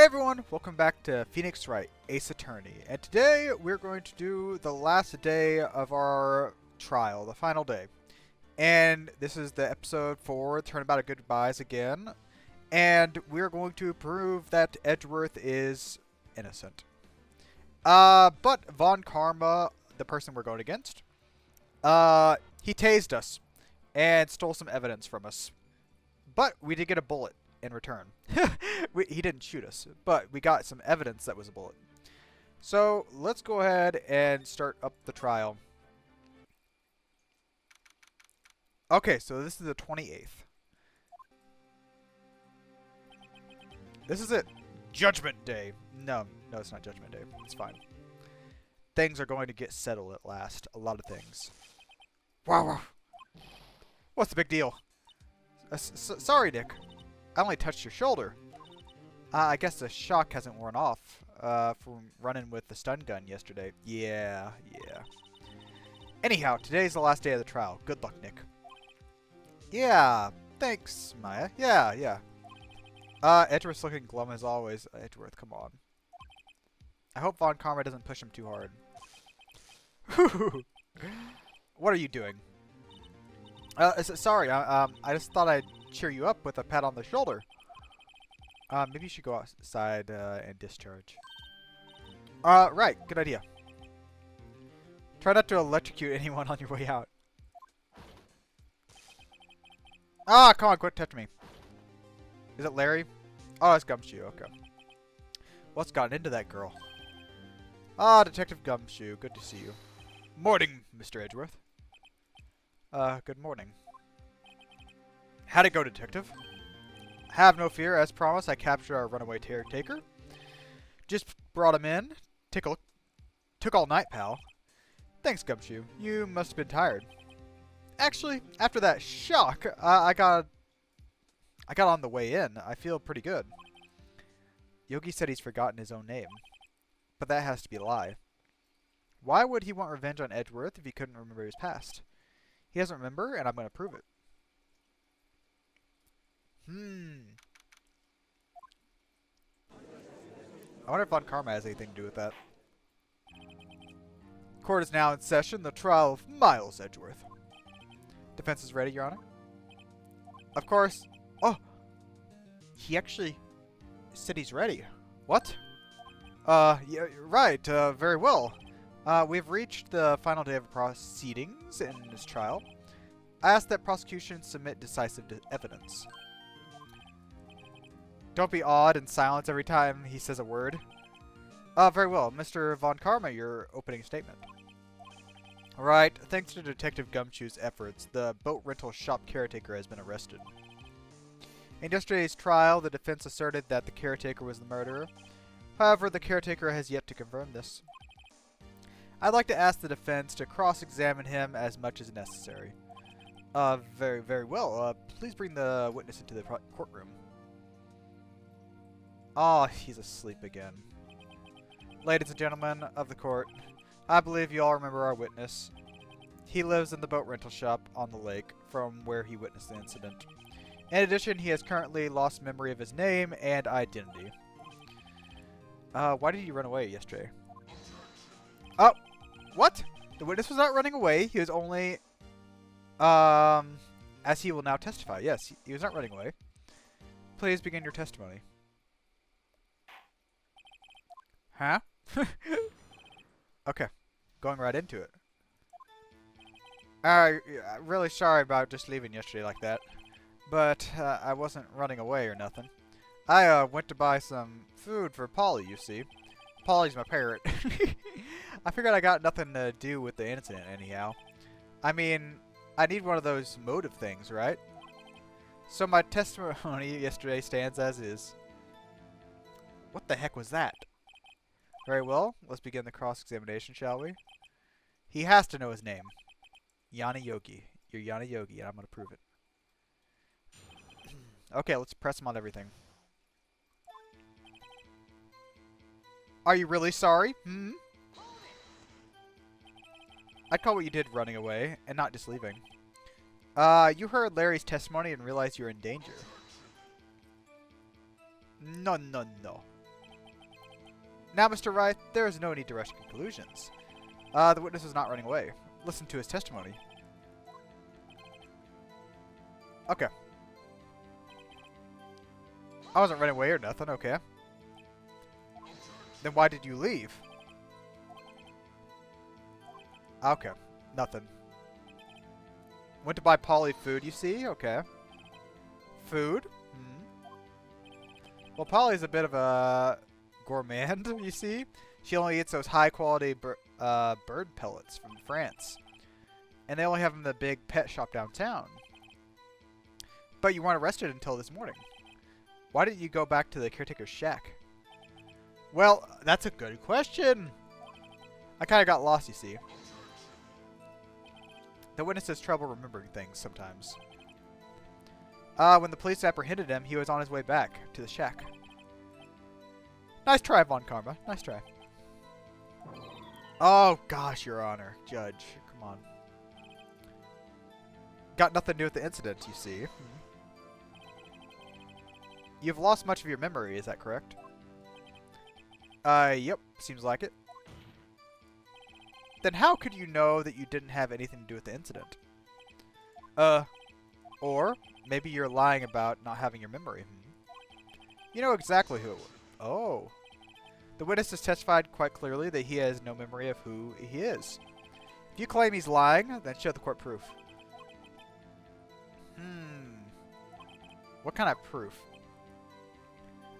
Hey everyone, welcome back to Phoenix Wright, Ace Attorney, and today we're going to do the last day of our trial, the final day. And this is the episode for Turnabout Goodbyes again, and we're going to prove that Edgeworth is innocent. But Von Karma, the person we're going against, he tased us and stole some evidence from us. But we did get a bullet in return. He didn't shoot us, but we got some evidence that was a bullet. So let's go ahead and start up the trial. Okay, so this is the 28th. This is it. Judgment Day. No, it's not Judgment Day. It's fine. Things are going to get settled at last. A lot of things. Wow. What's the big deal? Sorry, Nick. I only touched your shoulder. I guess the shock hasn't worn off from running with the stun gun yesterday. Yeah. Anyhow, today's the last day of the trial. Good luck, Nick. Yeah, thanks, Maya. Yeah. Edgeworth's looking glum as always. Edgeworth, come on. I hope Von Karma doesn't push him too hard. What are you doing? Sorry, I just thought I'd cheer you up with a pat on the shoulder. Maybe you should go outside and discharge. Right, good idea. Try not to electrocute anyone on your way out. Ah, come on, quit touching me. Is it Larry? Oh, it's Gumshoe, okay. What's gotten into that girl? Ah, Detective Gumshoe, good to see you. Morning, Mr. Edgeworth. Good morning. How'd it go, Detective? Have no fear, as promised, I captured our runaway caretaker. Just brought him in. Took all night, pal. Thanks, Gumshoe. You must have been tired. Actually, after that shock, I got on the way in. I feel pretty good. Yogi said he's forgotten his own name. But that has to be a lie. Why would he want revenge on Edgeworth if he couldn't remember his past? He doesn't remember, and I'm going to prove it. I wonder if Von Karma has anything to do with that. Court is now in session. The trial of Miles Edgeworth. Defense is ready, Your Honor. Of course. Oh! He actually said he's ready. What? Yeah, right. Very well. We've reached the final day of proceedings in this trial. I ask that prosecution submit decisive evidence. Don't be awed and silence every time he says a word. Very well. Mr. Von Karma, your opening statement. Right. Thanks to Detective Gumshoe's efforts, the boat rental shop caretaker has been arrested. In yesterday's trial, the defense asserted that the caretaker was the murderer. However, the caretaker has yet to confirm this. I'd like to ask the defense to cross-examine him as much as necessary. Very well. Please bring the witness into the courtroom. Oh, he's asleep again. Ladies and gentlemen of the court, I believe you all remember our witness. He lives in the boat rental shop on the lake from where he witnessed the incident. In addition, he has currently lost memory of his name and identity. Why did he run away yesterday? Oh, what? The witness was not running away. He was only, as he will now testify. Yes, he was not running away. Please begin your testimony. Huh? Okay, going right into it. Really sorry about just leaving yesterday like that. But, I wasn't running away or nothing. I, went to buy some food for Polly, you see. Polly's my parrot. I figured I got nothing to do with the incident anyhow. I mean, I need one of those motive things, right? So my testimony yesterday stands as is. What the heck was that? Very well, let's begin the cross-examination, shall we? He has to know his name. Yana Yogi. You're Yana Yogi, and I'm going to prove it. Okay, let's press him on everything. Are you really sorry? I'd call what you did running away, and not just leaving. You heard Larry's testimony and realized you're in danger. No. Now, Mr. Wright, there is no need to rush to conclusions. The witness is not running away. Listen to his testimony. Okay. I wasn't running away or nothing, okay. Then why did you leave? Okay, nothing. Went to buy Polly food, you see? Okay. Food? Well, Polly's a bit of a gourmand, you see? She only eats those high-quality bird pellets from France. And they only have them in the big pet shop downtown. But you weren't arrested until this morning. Why didn't you go back to the caretaker's shack? Well, that's a good question. I kind of got lost, you see. The witness has trouble remembering things sometimes. When the police apprehended him, he was on his way back to the shack. Nice try, Von Karma. Nice try. Oh, gosh, Your Honor. Judge, come on. Got nothing to do with the incident, you see. You've lost much of your memory, is that correct? Yep. Seems like it. Then how could you know that you didn't have anything to do with the incident? Or maybe you're lying about not having your memory. You know exactly who it was. Oh. The witness has testified quite clearly that he has no memory of who he is. If you claim he's lying, then show the court proof. What kind of proof?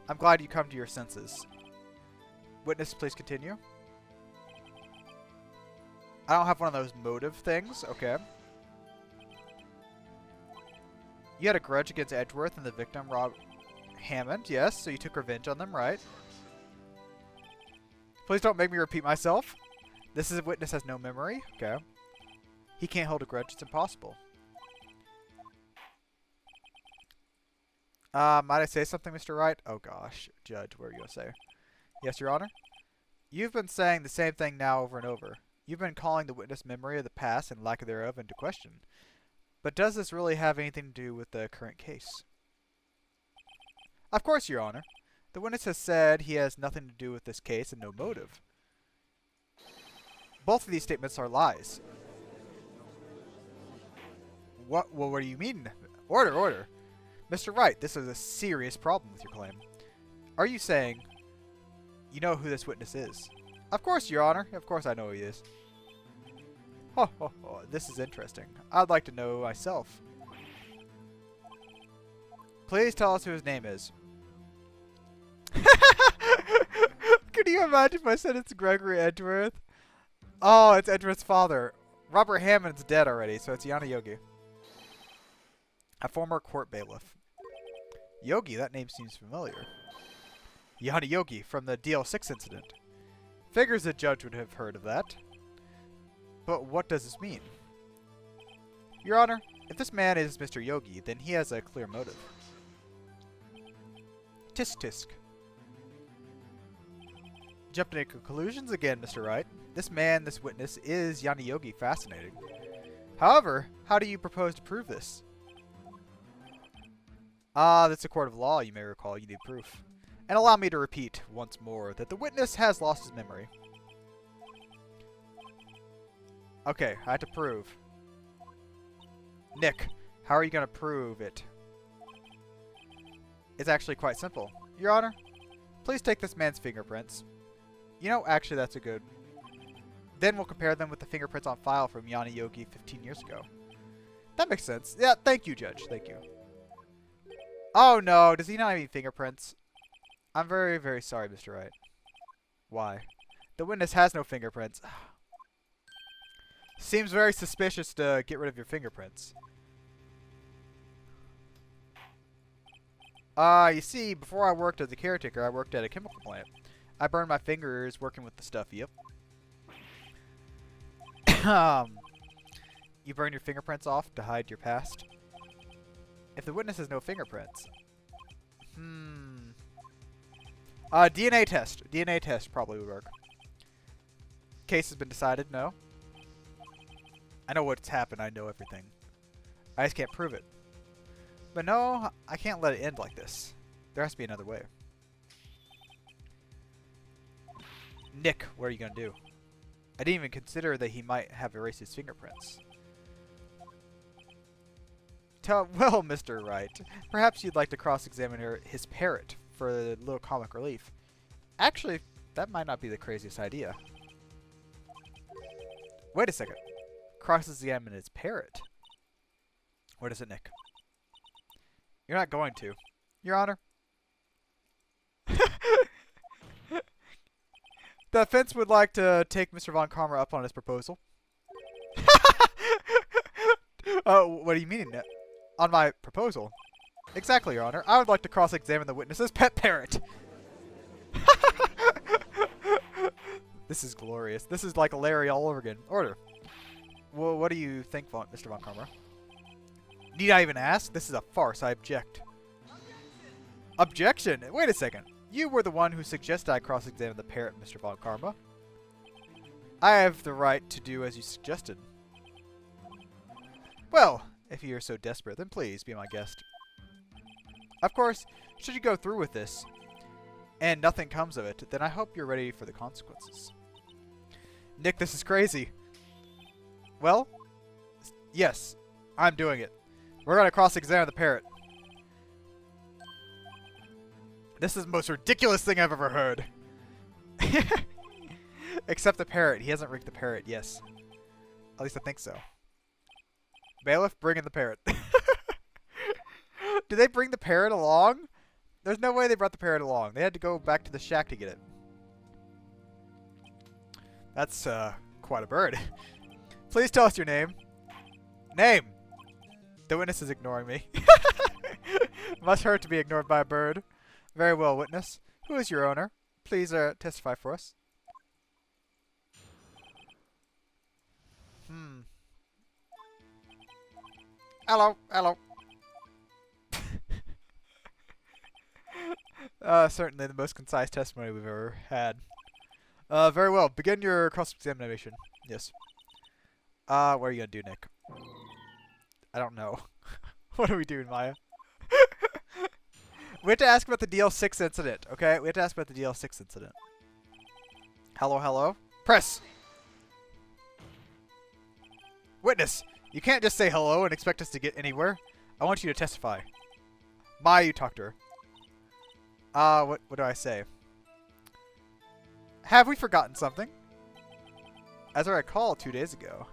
I'm glad you come to your senses. Witness, please continue. I don't have one of those motive things. Okay. You had a grudge against Edgeworth and the victim, Rob Hammond. Yes, so you took revenge on them, right? Please don't make me repeat myself. This is a witness has no memory. Okay. He can't hold a grudge. It's impossible. Might I say something, Mr. Wright? Oh, gosh. Judge, what are you going to say? Yes, Your Honor? You've been saying the same thing now over and over. You've been calling the witness memory of the past and lack thereof into question. But does this really have anything to do with the current case? Of course, Your Honor. The witness has said he has nothing to do with this case and no motive. Both of these statements are lies. What? Well, what do you mean? Order, order. Mr. Wright, this is a serious problem with your claim. Are you saying you know who this witness is? Of course, Your Honor. Of course I know who he is. Ho, ho, ho. This is interesting. I'd like to know myself. Please tell us who his name is. Could you imagine if I said it's Gregory Edgeworth? Oh, it's Edgeworth's father. Robert Hammond's dead already, so it's Yana Yogi. A former court bailiff. Yogi, that name seems familiar. Yana Yogi from the DL6 incident. Figures the judge would have heard of that. But what does this mean? Your Honor, if this man is Mr. Yogi, then he has a clear motive. Tisk tisk. Jumping to conclusions again, Mr. Wright. This man, this witness, is Yana Yogi. Fascinating. However, how do you propose to prove this? That's a court of law, you may recall. You need proof. And allow me to repeat once more that the witness has lost his memory. Okay, I have to prove. Nick, how are you going to prove it? It's actually quite simple. Your Honor, please take this man's fingerprints. You know, actually that's a good... Then we'll compare them with the fingerprints on file from Yana Yogi 15 years ago. That makes sense. Yeah, thank you, Judge. Thank you. Oh no, does he not have any fingerprints? I'm very, very sorry, Mr. Wright. Why? The witness has no fingerprints. Seems very suspicious to get rid of your fingerprints. You see, before I worked as a caretaker, I worked at a chemical plant. I burned my fingers working with the stuff, yep. You burn your fingerprints off to hide your past? If the witness has no fingerprints... DNA test. DNA test probably would work. Case has been decided, no? I know what's happened, I know everything. I just can't prove it. But no, I can't let it end like this. There has to be another way. Nick, what are you gonna do? I didn't even consider that he might have erased his fingerprints. Well, Mr. Wright, perhaps you'd like to cross-examine his parrot for a little comic relief. Actually, that might not be the craziest idea. Wait a second. Cross-examine his parrot? What is it, Nick? You're not going to. Your Honor. The offense would like to take Mr. Von Karma up on his proposal. What do you mean? On my proposal? Exactly, Your Honor. I would like to cross-examine the witness's pet parrot. This is glorious. This is like Larry all over again. Order. Well, what do you think, Mr. Von Karma? Need I even ask? This is a farce. I object. Objection? Wait a second. You were the one who suggested I cross-examine the parrot, Mr. Von Karma. I have the right to do as you suggested. Well, if you're so desperate, then please be my guest. Of course, should you go through with this, and nothing comes of it, then I hope you're ready for the consequences. Nick, this is crazy. Well, yes, I'm doing it. We're going to cross-examine the parrot. This is the most ridiculous thing I've ever heard. Except the parrot. He hasn't rigged the parrot, yes. At least I think so. Bailiff, bring in the parrot. Did they bring the parrot along? There's no way they brought the parrot along. They had to go back to the shack to get it. That's, quite a bird. Please tell us your name. Name! The witness is ignoring me. Must hurt to be ignored by a bird. Very well, witness. Who is your owner? Please, testify for us. Hello, hello. Certainly the most concise testimony we've ever had. Very well. Begin your cross-examination. Yes. What are you gonna do, Nick? I don't know. What are we doing, Maya? We have to ask about the DL6 incident, okay? We have to ask about the DL6 incident. Hello, hello? Press! Witness! You can't just say hello and expect us to get anywhere. I want you to testify. Maya, you talk to her. What do I say? Have we forgotten something? As I recall, 2 days ago.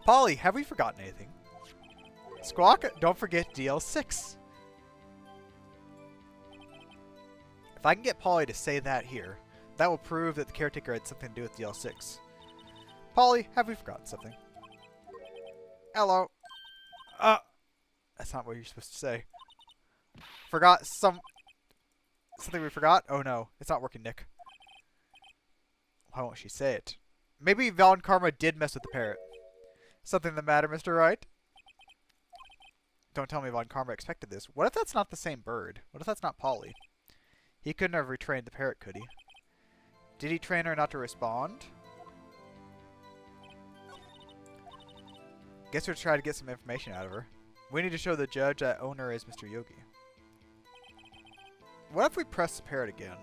Polly, have we forgotten anything? Squawk, don't forget DL6. If I can get Polly to say that here, that will prove that the caretaker had something to do with DL6. Polly, have we forgotten something? Hello. That's not what you're supposed to say. Forgot something we forgot? Oh no, it's not working, Nick. Why won't she say it? Maybe Von Karma did mess with the parrot. Something the matter, Mr. Wright? Don't tell me Von Karma expected this. What if that's not the same bird? What if that's not Polly? He couldn't have retrained the parrot, could he? Did he train her not to respond? Guess we'll try to get some information out of her. We need to show the judge that owner is Mr. Yogi. What if we press the parrot again?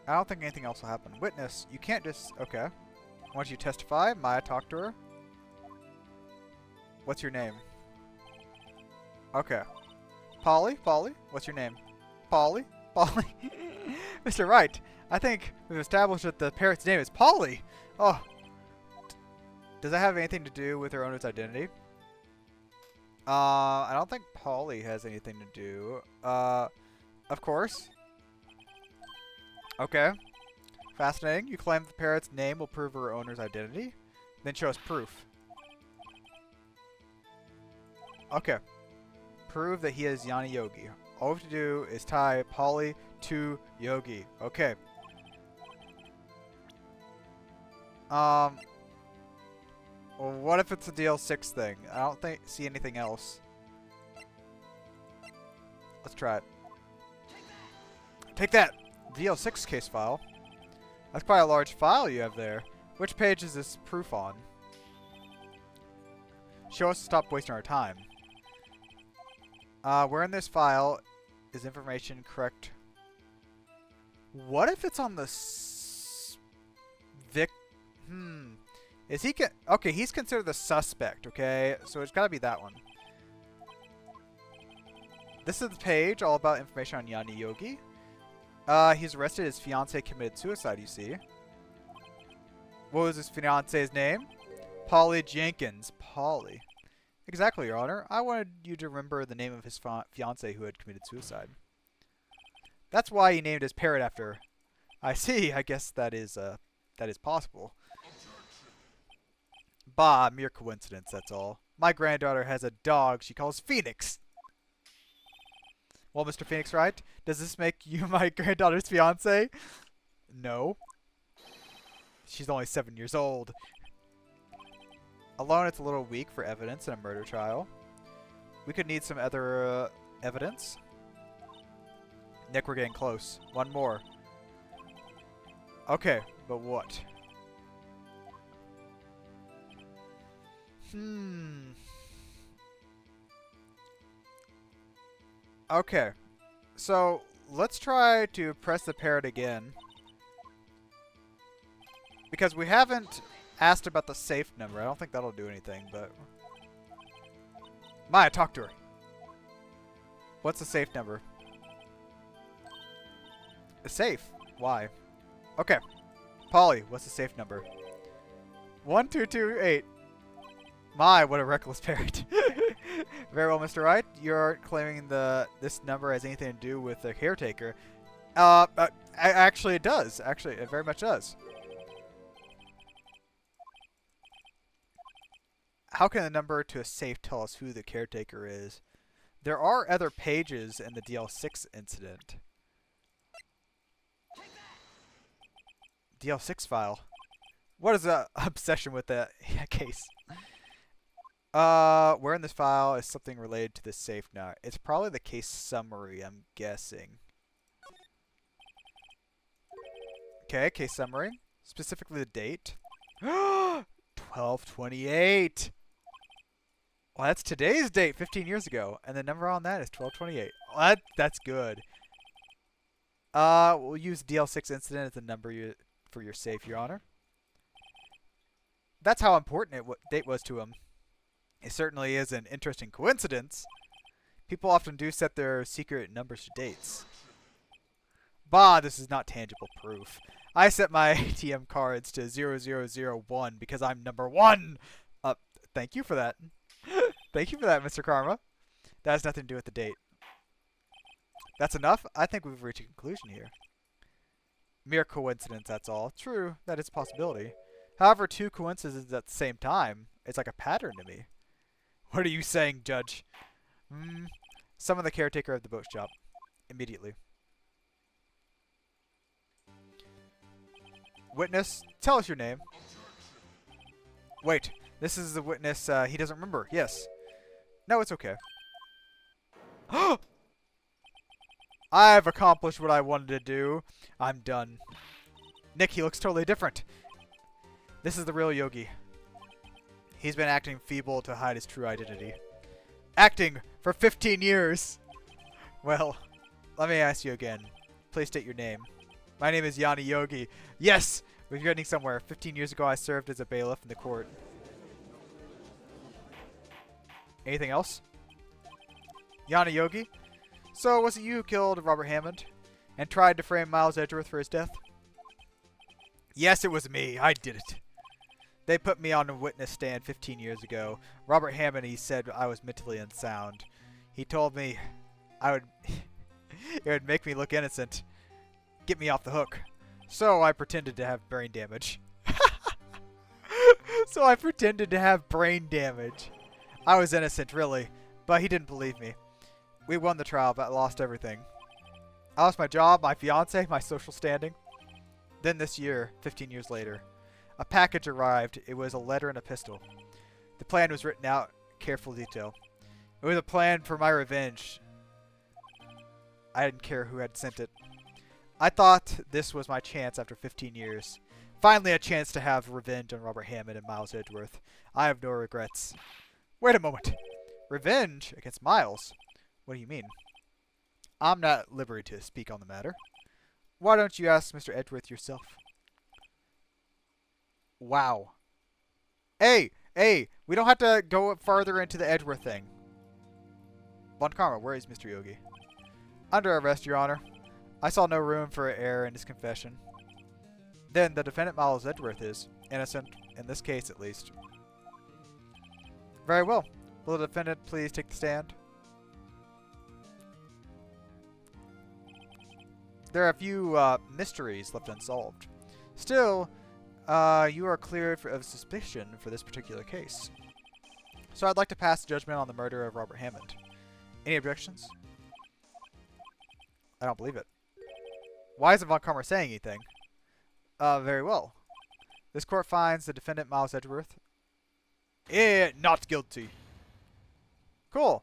I don't think anything else will happen. Witness, you can't just... Okay. Once you testify, Maya, talk to her. What's your name? Okay. Polly? Polly? What's your name? Polly? Polly? Mr. Wright, I think we've established that the parrot's name is Polly. Oh. Does that have anything to do with her owner's identity? I don't think Polly has anything to do. Of course. Okay. Fascinating. You claim the parrot's name will prove her owner's identity? Then show us proof. Okay. Prove that he is Yanni Yogi. All we have to do is tie Polly to Yogi. Okay. Well, what if it's a DL6 thing? I don't see anything else. Let's try it. Take that! DL6 case file. That's quite a large file you have there. Which page is this proof on? Show us to stop wasting our time. Where in this file is information correct What if it's on the Vic? Is he okay? He's considered the suspect. Okay, so it's got to be that one. This is the page all about information on Yanni Yogi. He's arrested. His fiance committed suicide. You see. What was his fiance's name? Polly Jenkins. Polly. Exactly, Your Honor. I wanted you to remember the name of his fiance who had committed suicide. That's why he named his parrot after her. I see. I guess that is possible. Bah, mere coincidence, that's all. My granddaughter has a dog she calls Phoenix. Well, Mr. Phoenix Wright, does this make you my granddaughter's fiance? No. She's only 7 years old. Alone, it's a little weak for evidence in a murder trial. We could need some other evidence. Nick, we're getting close. One more. Okay, but what? Okay, so let's try to press the parrot again. Because we haven't asked about the safe number. I don't think that'll do anything, but... Maya, talk to her. What's the safe number? The safe? Why? Okay. Polly, what's the safe number? 1228. My, what a reckless parrot. Very well, Mr. Wright. You're claiming this number has anything to do with the caretaker. Actually, it does. Actually, it very much does. How can the number to a safe tell us who the caretaker is? There are other pages in the DL6 incident. DL6 file. What is the obsession with that case? Where in this file is something related to the safe now? It's probably the case summary, I'm guessing. Okay, case summary. Specifically the date. 12/28. Well, that's today's date, 15 years ago. And the number on that is 12/28. Well, that's good. We'll use DL6 incident as the number for your safe, Your Honor. That's how important date was to him. It certainly is an interesting coincidence. People often do set their secret numbers to dates. Bah, this is not tangible proof. I set my ATM cards to 0001 because I'm number 1. Thank you for that. Thank you for that, Mr. Karma. That has nothing to do with the date. That's enough? I think we've reached a conclusion here. Mere coincidence, that's all. True, that is a possibility. However, two coincidences at the same time, it's like a pattern to me. What are you saying, Judge? Summon the caretaker of the boat shop. Immediately. Witness, tell us your name. Wait, this is the witness he doesn't remember. Yes. No, it's okay. I've accomplished what I wanted to do. I'm done. Nick, he looks totally different. This is the real Yogi. He's been acting feeble to hide his true identity. Acting for 15 years! Well, let me ask you again. Please state your name. My name is Yanni Yogi. Yes! We're getting somewhere. 15 years ago, I served as a bailiff in the court. Anything else? Yanni Yogi? So, was it you who killed Robert Hammond and tried to frame Miles Edgeworth for his death? Yes, it was me. I did it. They put me on a witness stand 15 years ago. Robert Hammond, he said I was mentally unsound. He told me it would make me look innocent. Get me off the hook. So I pretended to have brain damage. So I pretended to have brain damage. I was innocent, really. But he didn't believe me. We won the trial, but I lost everything. I lost my job, my fiance, my social standing. Then this year, 15 years later, a package arrived. It was a letter and a pistol. The plan was written out, careful detail. It was a plan for my revenge. I didn't care who had sent it. I thought this was my chance after 15 years. Finally a chance to have revenge on Robert Hammond and Miles Edgeworth. I have no regrets. Wait a moment. Revenge against Miles? What do you mean? I'm not at liberty to speak on the matter. Why don't you ask Mr. Edgeworth yourself? Wow. Hey! Hey! We don't have to go farther into the Edgeworth thing. Von Karma, where is Mr. Yogi? Under arrest, Your Honor. I saw no room for error in his confession. Then the defendant, Miles Edgeworth, is innocent, in this case at least. Very well. Will the defendant please take the stand? There are a few mysteries left unsolved. Still, you are cleared of suspicion for this particular case. So I'd like to pass judgment on the murder of Robert Hammond. Any objections? I don't believe it. Why isn't Von Karma saying anything? Very well. This court finds the defendant, Miles Edgeworth, not guilty. Cool.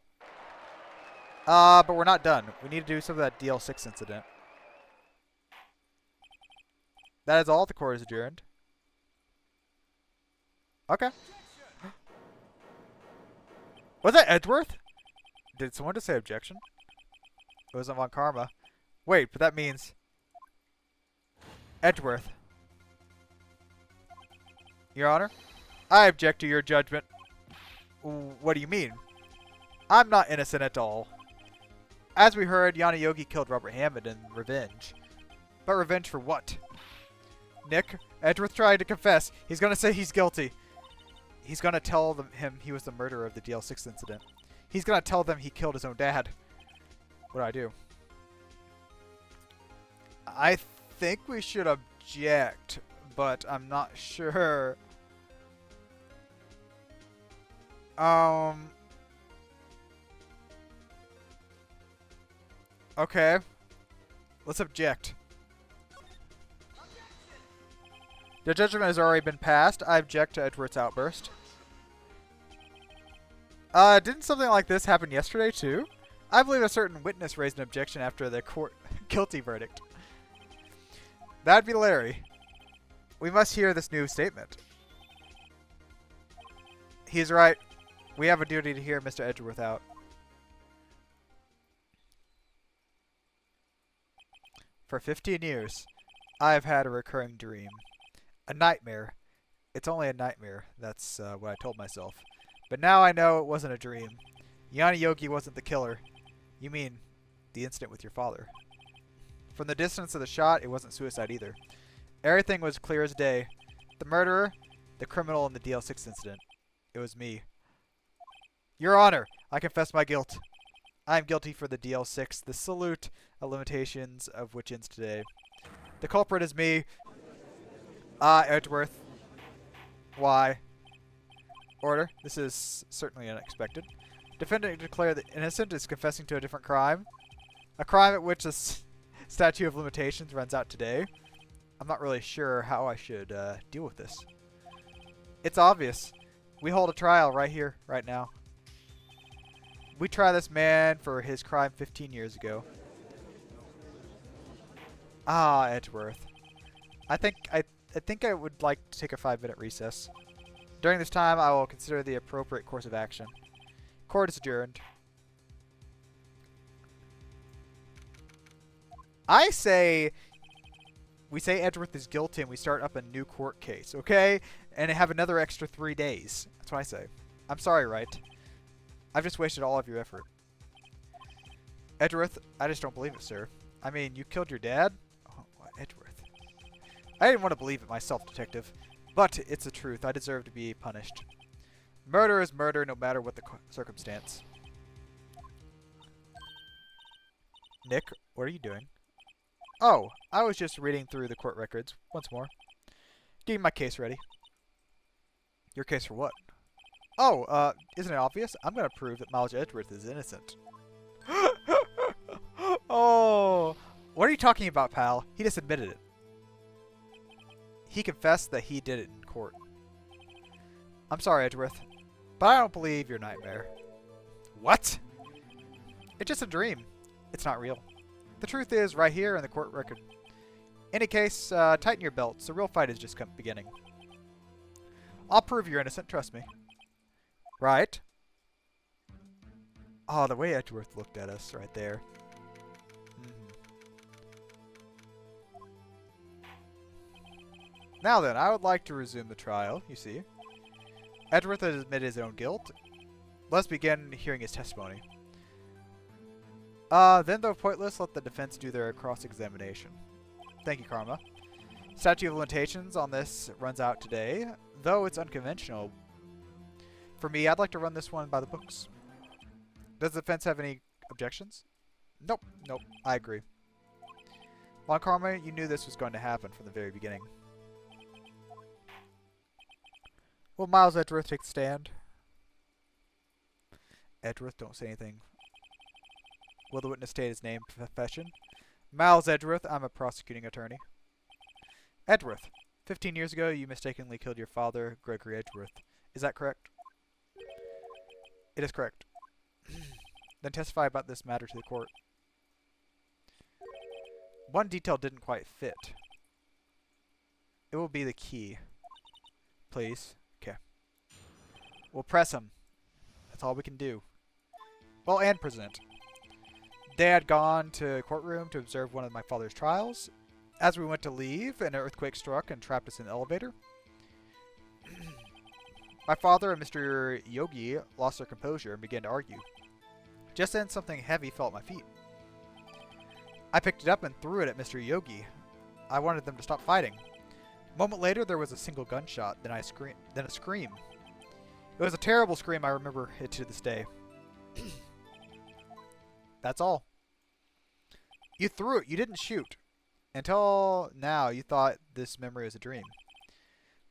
But we're not done. We need to do some of that DL6 incident. That is all. The court is adjourned. Okay. Was that Edgeworth? Did someone just say objection? It wasn't Von Karma. Wait, but that means Edgeworth. Your Honor, I object to your judgment. What do you mean? I'm not innocent at all. As we heard, Yana Yogi killed Robert Hammond in revenge. But revenge for what? Nick, Edgeworth tried to confess. He's gonna say he's guilty. He's gonna tell him he was the murderer of the DL6 incident. He's gonna tell them he killed his own dad. What do I do? I think we should object, but I'm not sure. Okay. Let's object. The judgment has already been passed. I object to Edgeworth's outburst. Didn't something like this happen yesterday, too? I believe a certain witness raised an objection after the court guilty verdict. That'd be Larry. We must hear this new statement. He's right. We have a duty to hear Mr. Edgeworth out. For 15 years, I've had a recurring dream. A nightmare. It's only a nightmare. That's what I told myself. But now I know it wasn't a dream. Yana Yogi wasn't the killer. You mean the incident with your father. From the distance of the shot, it wasn't suicide either. Everything was clear as day. The murderer, the criminal in the DL6 incident. It was me. Your Honor, I confess my guilt. I am guilty for the DL6, the salute of limitations of which ends today. The culprit is me. Edgeworth. Why? Order. This is certainly unexpected. Defendant declared that innocent is confessing to a different crime. A crime at which the statute of limitations runs out today. I'm not really sure how I should deal with this. It's obvious. We hold a trial right here, right now. We try this man for his crime 15 years ago. Edgeworth. I think I would like to take a 5-minute recess. During this time, I will consider the appropriate course of action. Court is adjourned. I say we say Edgeworth is guilty and we start up a new court case, okay? And have another extra 3 days. That's what I say. I'm sorry, Wright. I've just wasted all of your effort. Edgeworth, I just don't believe it, sir. I mean, you killed your dad? Oh, what, Edgeworth. I didn't want to believe it myself, Detective. But it's the truth. I deserve to be punished. Murder is murder, no matter what the circumstance. Nick, what are you doing? Oh, I was just reading through the court records once more. Getting my case ready. Your case for what? Oh, isn't it obvious? I'm going to prove that Miles Edgeworth is innocent. Oh, what are you talking about, pal? He just admitted it. He confessed that he did it in court. I'm sorry, Edgeworth, but I don't believe your nightmare. What? It's just a dream. It's not real. The truth is right here in the court record. In any case, tighten your belts. The real fight is just beginning. I'll prove you're innocent, trust me. Right? Oh, the way Edgeworth looked at us right there. Now then, I would like to resume the trial, you see. Edgeworth has admitted his own guilt. Let's begin hearing his testimony. Then, though pointless, let the defense do their cross-examination. Thank you, Karma. Statute of limitations on this runs out today, though it's unconventional. For me, I'd like to run this one by the books. Does the defense have any objections? Nope, I agree. Von Karma, you knew this was going to happen from the very beginning. Will Miles Edgeworth take the stand? Edgeworth, don't say anything. Will the witness state his name and profession? Miles Edgeworth, I'm a prosecuting attorney. Edgeworth, 15 years ago you mistakenly killed your father, Gregory Edgeworth. Is that correct? It is correct. Then testify about this matter to the court. One detail didn't quite fit. It will be the key. Please. Okay. We'll press him. That's all we can do. Well, and present. They had gone to a courtroom to observe one of my father's trials. As we went to leave, an earthquake struck and trapped us in the elevator. My father and Mr. Yogi lost their composure and began to argue. Just then, something heavy fell at my feet. I picked it up and threw it at Mr. Yogi. I wanted them to stop fighting. A moment later, there was a single gunshot, then a scream. It was a terrible scream. I remember it to this day. That's all. You threw it. You didn't shoot. Until now, you thought this memory was a dream.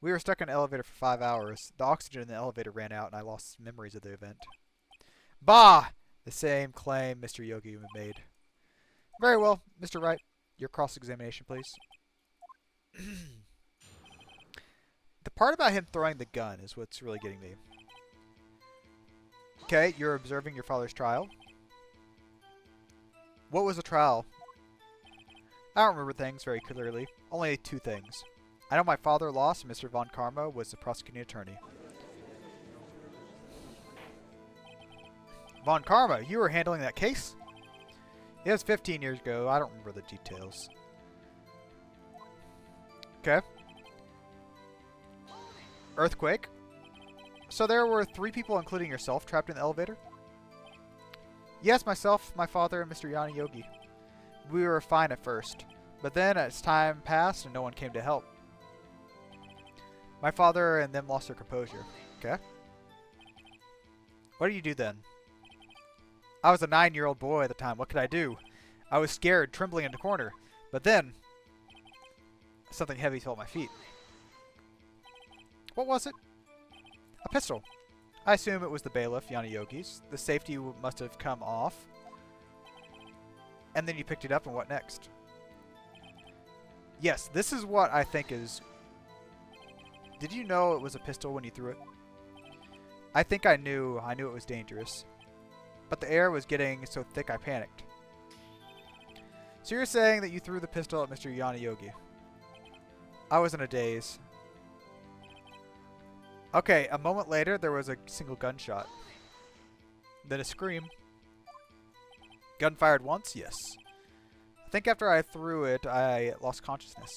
We were stuck in an elevator for 5 hours. The oxygen in the elevator ran out, and I lost memories of the event. Bah! The same claim Mr. Yogi made. Very well, Mr. Wright. Your cross-examination, please. The part about him throwing the gun is what's really getting me. Okay, you're observing your father's trial. What was the trial? I don't remember things very clearly. Only 2 things. I know my father lost and Mr. Von Karma was the prosecuting attorney. Von Karma, you were handling that case? It was 15 years ago. I don't remember the details. Okay. Earthquake. So there were 3 people, including yourself, trapped in the elevator? Yes, myself, my father, and Mr. Yana Yogi. We were fine at first, but then as time passed and no one came to help. My father and them lost their composure. Okay. What did you do then? I was a 9-year-old boy at the time. What could I do? I was scared, trembling in the corner. But then, something heavy fell at my feet. What was it? A pistol. I assume it was the bailiff, Yana Yogi's. The safety must have come off. And then you picked it up, and what next? Yes, this is what I think is... Did you know it was a pistol when you threw it? I think I knew. I knew it was dangerous. But the air was getting so thick I panicked. So you're saying that you threw the pistol at Mr. Yana Yogi. I was in a daze. Okay, a moment later there was a single gunshot. Then a scream. Gun fired once? Yes. I think after I threw it, I lost consciousness.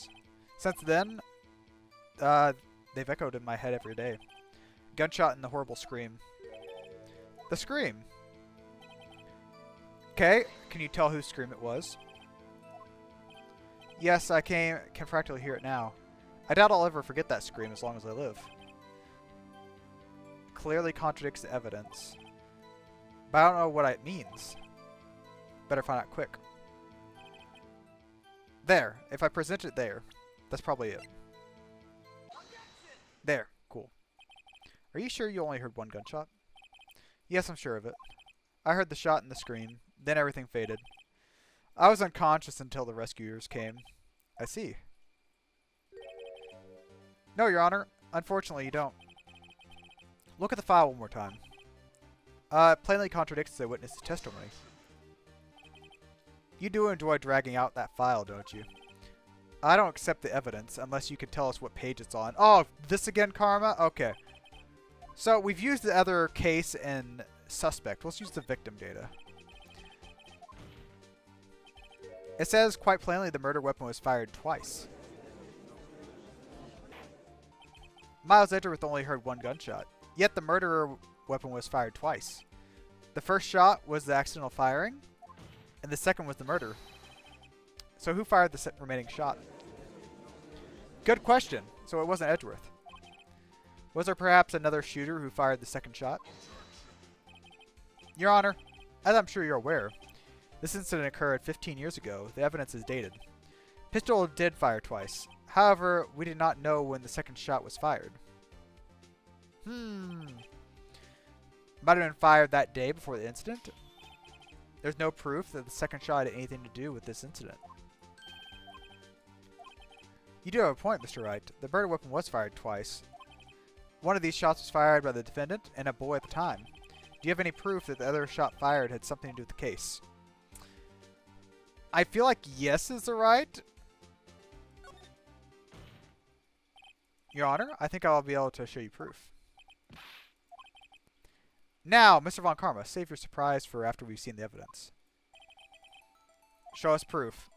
Since then, they've echoed in my head every day. Gunshot and the horrible scream. The scream. Okay, can you tell whose scream it was? Yes, I can practically hear it now. I doubt I'll ever forget that scream as long as I live. Clearly contradicts the evidence. But I don't know what it means. Better find out quick. There. If I present it there, that's probably it. There. Cool. Are you sure you only heard one gunshot? Yes, I'm sure of it. I heard the shot and the scream. Then everything faded. I was unconscious until the rescuers came. I see. No, Your Honor. Unfortunately, you don't. Look at the file one more time. It plainly contradicts the witness's testimony. You do enjoy dragging out that file, don't you? I don't accept the evidence unless you can tell us what page it's on. Oh, this again, Karma? Okay. So, we've used the other case and suspect. Let's use the victim data. It says quite plainly the murder weapon was fired twice. Miles Edgeworth only heard one gunshot, yet the murderer weapon was fired twice. The first shot was the accidental firing, and the second was the murder. So who fired the remaining shot? Good question. So it wasn't Edgeworth. Was there perhaps another shooter who fired the second shot? Your Honor, as I'm sure you're aware, this incident occurred 15 years ago. The evidence is dated. Pistol did fire twice. However, we did not know when the second shot was fired. Might have been fired that day before the incident. There's no proof that the second shot had anything to do with this incident. You do have a point, Mr. Wright. The murder weapon was fired twice. One of these shots was fired by the defendant and a boy at the time. Do you have any proof that the other shot fired had something to do with the case? I feel like yes is the right. Your Honor, I think I'll be able to show you proof. Now, Mr. Von Karma, save your surprise for after we've seen the evidence. Show us proof.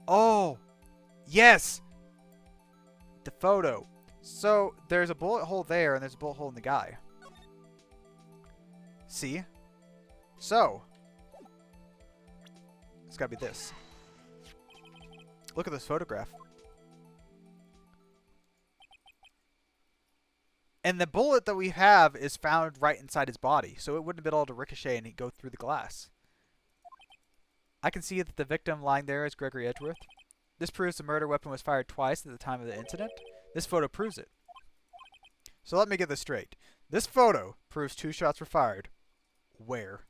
Oh! Yes! The photo. So, there's a bullet hole there, and there's a bullet hole in the guy. See? So. It's gotta be this. Look at this photograph. And the bullet that we have is found right inside his body, so it wouldn't have been able to ricochet and go through the glass. I can see that the victim lying there is Gregory Edgeworth. This proves the murder weapon was fired twice at the time of the incident. This photo proves it. So let me get this straight. This photo proves 2 shots were fired. Where?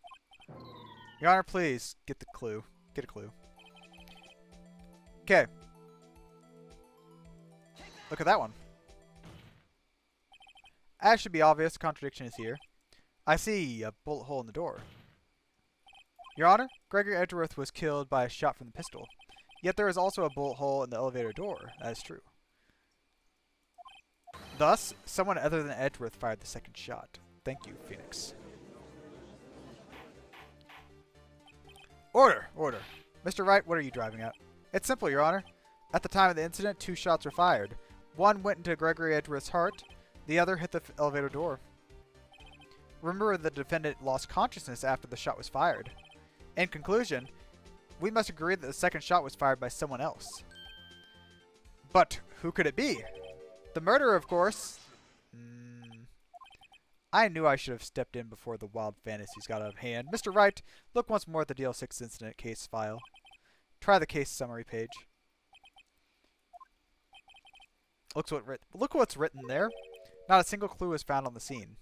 Your Honor, please get the clue. Get a clue. Okay. Look at that one. As should be obvious, the contradiction is here. I see a bullet hole in the door. Your Honor, Gregory Edgeworth was killed by a shot from the pistol. Yet there is also a bullet hole in the elevator door. That is true. Thus, someone other than Edgeworth fired the second shot. Thank you, Phoenix. Order! Order. Mr. Wright, what are you driving at? It's simple, Your Honor. At the time of the incident, 2 shots were fired. One went into Gregory Edgeworth's heart. The other hit the elevator door. Remember, the defendant lost consciousness after the shot was fired. In conclusion, we must agree that the second shot was fired by someone else. But who could it be? The murderer, of course. I knew I should have stepped in before the wild fantasies got out of hand. Mr. Wright, look once more at the DL6 incident case file. Try the case summary page. Look what's written there. Not a single clue is found on the scene.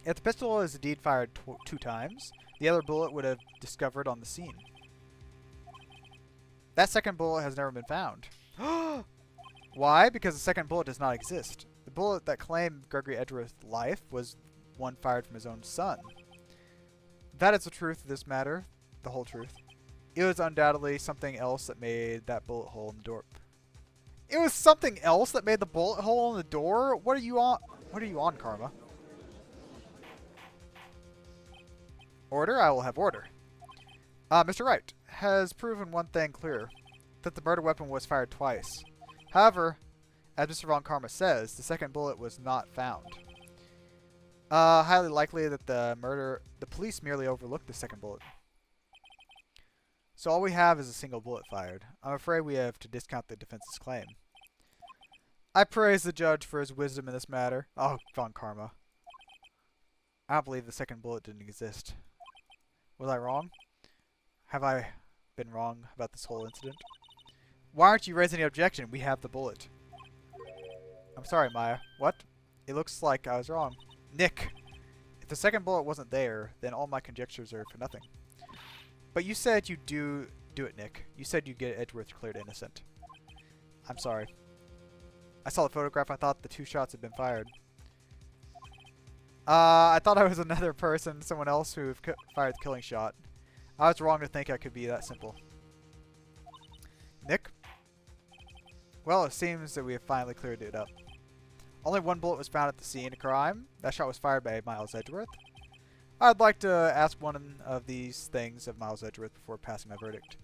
If the pistol is indeed fired 2 times, the other bullet would have discovered on the scene. That second bullet has never been found. Why? Because the second bullet does not exist. The bullet that claimed Gregory Edgeworth's life was one fired from his own son. That is the truth of this matter, the whole truth. It was undoubtedly something else that made that bullet hole in the door. It was something else that made the bullet hole in the door? What are you on? What are you on, Karma? Order? I will have order. Mr. Wright has proven one thing clear, that the murder weapon was fired twice. However, as Mr. Von Karma says, the second bullet was not found. Highly likely that the police merely overlooked the second bullet. So all we have is a single bullet fired. I'm afraid we have to discount the defense's claim. I praise the judge for his wisdom in this matter. Oh, Von Karma. I don't believe the second bullet didn't exist. Was I wrong? Have I been wrong about this whole incident? Why aren't you raising any objection? We have the bullet. I'm sorry, Maya. What? It looks like I was wrong. Nick! If the second bullet wasn't there, then all my conjectures are for nothing. But you said you do it, Nick. You said you'd get Edgeworth declared innocent. I'm sorry. I saw the photograph. I thought the 2 shots had been fired. I thought I was another person, someone else who fired the killing shot. I was wrong to think I could be that simple. Nick? Well, it seems that we have finally cleared it up. Only 1 bullet was found at the scene of crime. That shot was fired by Miles Edgeworth. I'd like to ask one of these things of Miles Edgeworth before passing my verdict.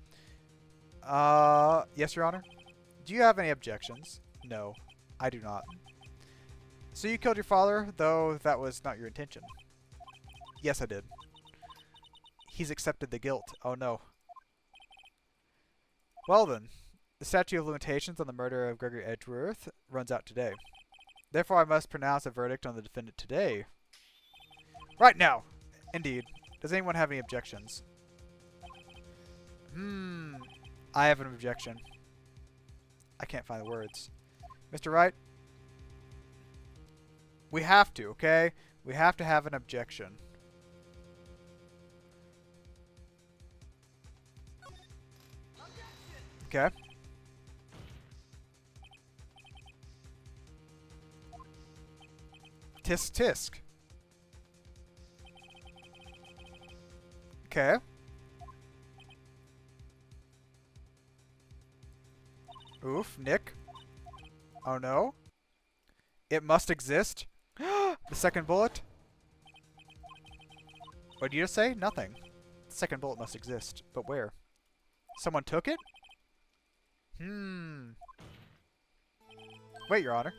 Yes, Your Honor? Do you have any objections? No, I do not. So you killed your father, though that was not your intention? Yes, I did. He's accepted the guilt. Oh no. Well then, the statute of limitations on the murder of Gregory Edgeworth runs out today. Therefore, I must pronounce a verdict on the defendant today. Right now! Indeed. Does anyone have any objections? I have an objection. I can't find the words. Mr. Wright? We have to, okay? We have to have an objection. Okay. Tisk tisk. Okay. Oof, Nick. Oh no. It must exist. The second bullet. What did you just say? Nothing. The second bullet must exist. But where? Someone took it? Wait, Your Honor.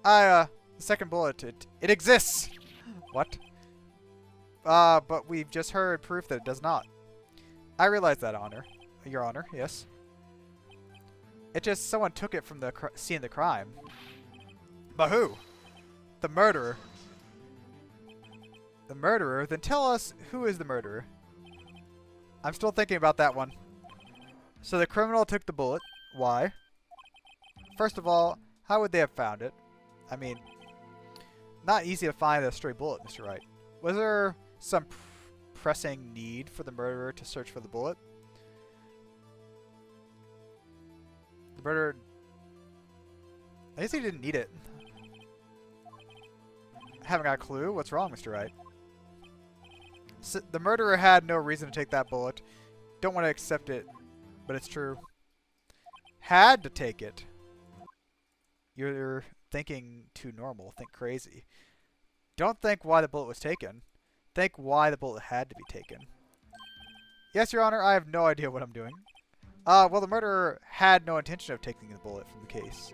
The second bullet, it exists! What? But we've just heard proof that it does not. I realize that, Your Honor, yes. It just, someone took it from the scene of the crime. But who? The murderer. The murderer? Then tell us, who is the murderer? I'm still thinking about that one. So the criminal took the bullet. Why? First of all, how would they have found it? I mean, not easy to find a stray bullet, Mr. Wright. Was there some pressing need for the murderer to search for the bullet? The murderer... I guess he didn't need it. Haven't got a clue. What's wrong, Mr. Wright? So the murderer had no reason to take that bullet. Don't want to accept it, but it's true. Had to take it. You're thinking too normal. Think crazy. Don't think why the bullet was taken. Think why the bullet had to be taken. Yes, Your Honor, I have no idea what I'm doing. Well, the murderer had no intention of taking the bullet from the case.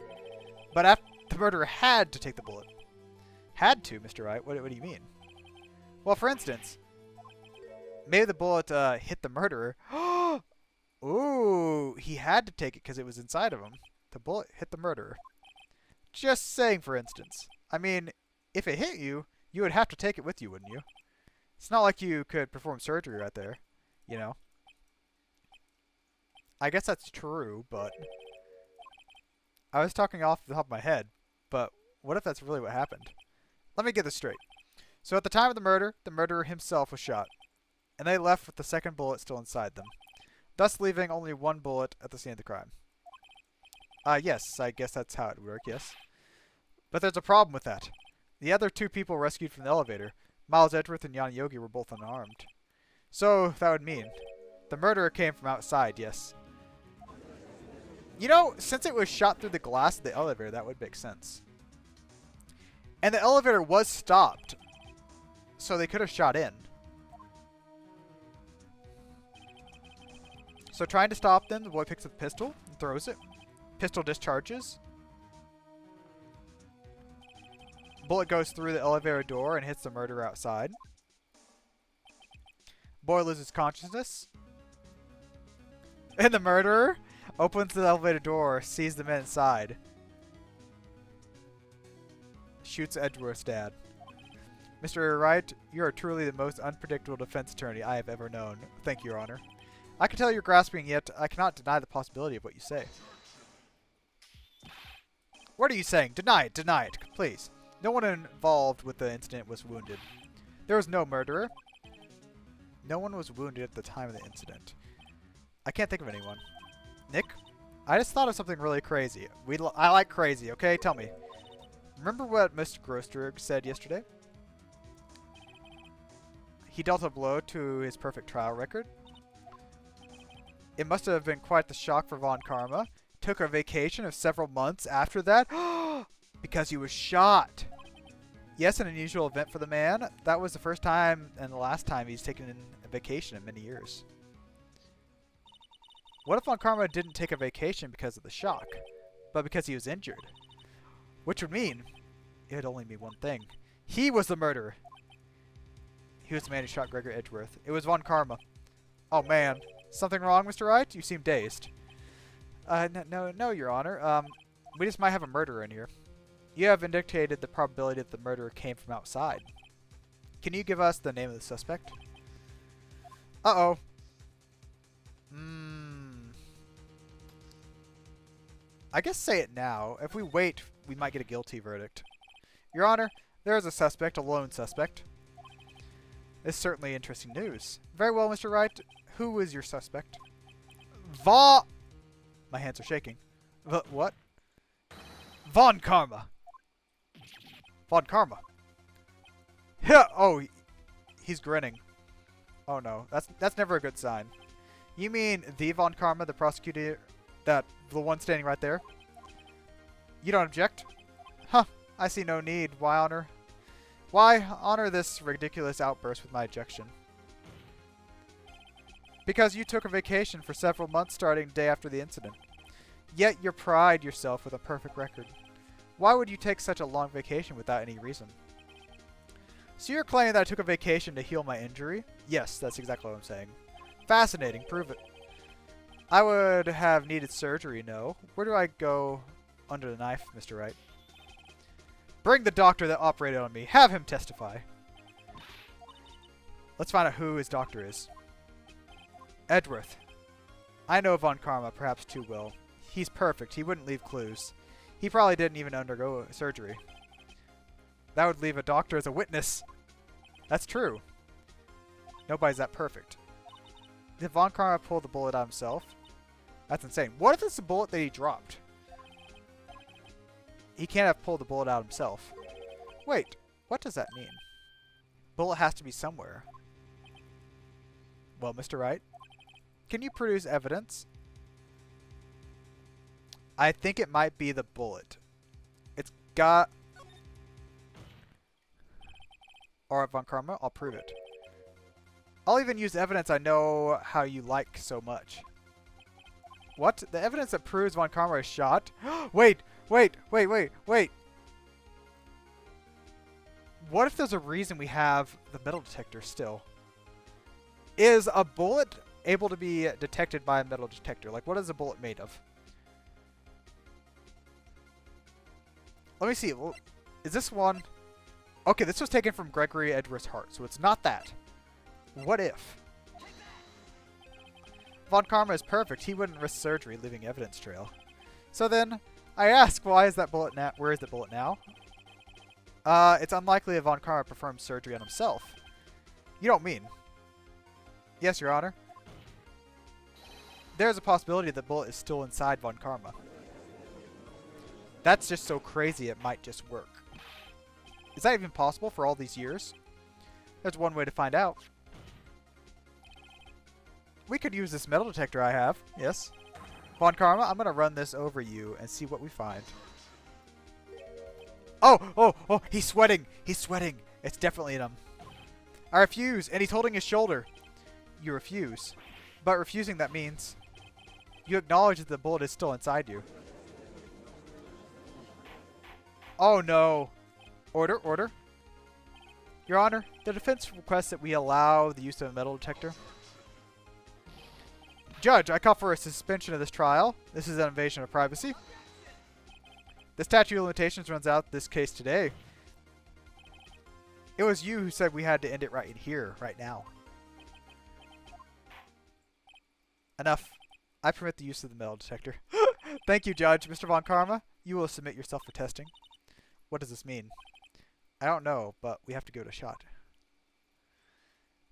But after the murderer had to take the bullet. Had to, Mr. Wright? What do you mean? Well, for instance, maybe the bullet hit the murderer. Ooh, he had to take it because it was inside of him. The bullet hit the murderer. Just saying, for instance. I mean, if it hit you, you would have to take it with you, wouldn't you? It's not like you could perform surgery right there, you know? I guess that's true, but... I was talking off the top of my head, but what if that's really what happened? Let me get this straight. So at the time of the murder, the murderer himself was shot, and they left with the second bullet still inside them, thus leaving only one bullet at the scene of the crime. Yes, I guess that's how it would work, yes. But there's a problem with that. The other two people rescued from the elevator, Miles Edgeworth and Yanni Yogi, were both unarmed. So that would mean the murderer came from outside, yes. You know, since it was shot through the glass of the elevator, that would make sense. And the elevator was stopped, so they could have shot in. So trying to stop them, the boy picks up the pistol and throws it. Pistol discharges. Bullet goes through the elevator door and hits the murderer outside. Boy loses consciousness. And the murderer opens the elevator door, sees the men inside. Shoots Edgeworth's dad. Mr. Wright, you are truly the most unpredictable defense attorney I have ever known. Thank you, Your Honor. I can tell you're grasping, yet I cannot deny the possibility of what you say. What are you saying? Deny it, please. No one involved with the incident was wounded. There was no murderer. No one was wounded at the time of the incident. I can't think of anyone. Nick? I just thought of something really crazy. I like crazy, okay? Tell me. Remember what Mr. Grossberg said yesterday? He dealt a blow to his perfect trial record. It must have been quite the shock for Von Karma. Took a vacation of several months after that because he was shot. Yes, an unusual event for the man. That was the first time and the last time he's taken a vacation in many years. What if Von Karma didn't take a vacation because of the shock, but because he was injured? Which would mean, it would only mean one thing. He was the murderer. He was the man who shot Gregor Edgeworth. It was Von Karma. Oh man. Something wrong, Mr. Wright? You seem dazed. No, Your Honor. We just might have a murderer in here. You have indicated the probability that the murderer came from outside. Can you give us the name of the suspect? Uh-oh. I guess say it now. If we wait, we might get a guilty verdict. Your Honor, there is a suspect, a lone suspect. This is certainly interesting news. Very well, Mr. Wright. Who is your suspect? My hands are shaking. What? Von Karma. Von Karma. Oh, he's grinning. Oh no, that's never a good sign. You mean the Von Karma, the prosecutor, the one standing right there? You don't object? Huh, I see no need. Why honor this ridiculous outburst with my objection? Because you took a vacation for several months starting day after the incident. Yet you pride yourself with a perfect record. Why would you take such a long vacation without any reason? So you're claiming that I took a vacation to heal my injury? Yes, that's exactly what I'm saying. Fascinating. Prove it. I would have needed surgery, no. Where do I go under the knife, Mr. Wright? Bring the doctor that operated on me. Have him testify. Let's find out who his doctor is. Edgeworth. I know Von Karma perhaps too well. He's perfect. He wouldn't leave clues. He probably didn't even undergo surgery. That would leave a doctor as a witness. That's true. Nobody's that perfect. Did Von Karma pull the bullet out himself? That's insane. What if it's a bullet that he dropped? He can't have pulled the bullet out himself. Wait, what does that mean? Bullet has to be somewhere. Well, Mr. Wright, can you produce evidence? I think it might be the bullet. It's got... Alright, Von Karma, I'll prove it. I'll even use evidence I know how you like so much. What? The evidence that proves Von Karma is shot? Wait! What if there's a reason we have the metal detector still? Is a bullet able to be detected by a metal detector? Like, what is a bullet made of? Let me see. Is this one? Okay, this was taken from Gregory Edgeworth's heart, so it's not that. What if? Von Karma is perfect. He wouldn't risk surgery, leaving evidence trail. So then, I ask, why is that bullet now? Where is the bullet now? It's unlikely that Von Karma performed surgery on himself. You don't mean? Yes, Your Honor. There's a possibility the bullet is still inside Von Karma. That's just so crazy it might just work. Is that even possible for all these years? There's one way to find out. We could use this metal detector I have. Yes. Von Karma, I'm going to run this over you and see what we find. Oh, he's sweating. He's sweating. It's definitely in him. I refuse. And he's holding his shoulder. You refuse. But refusing, that means you acknowledge that the bullet is still inside you. Oh, no. Order. Your Honor, the defense requests that we allow the use of a metal detector. Judge, I call for a suspension of this trial. This is an invasion of privacy. The statute of limitations runs out this case today. It was you who said we had to end it right here, right now. Enough. I permit the use of the metal detector. Thank you, Judge. Mr. Von Karma, you will submit yourself for testing. What does this mean? I don't know, but we have to give it a shot.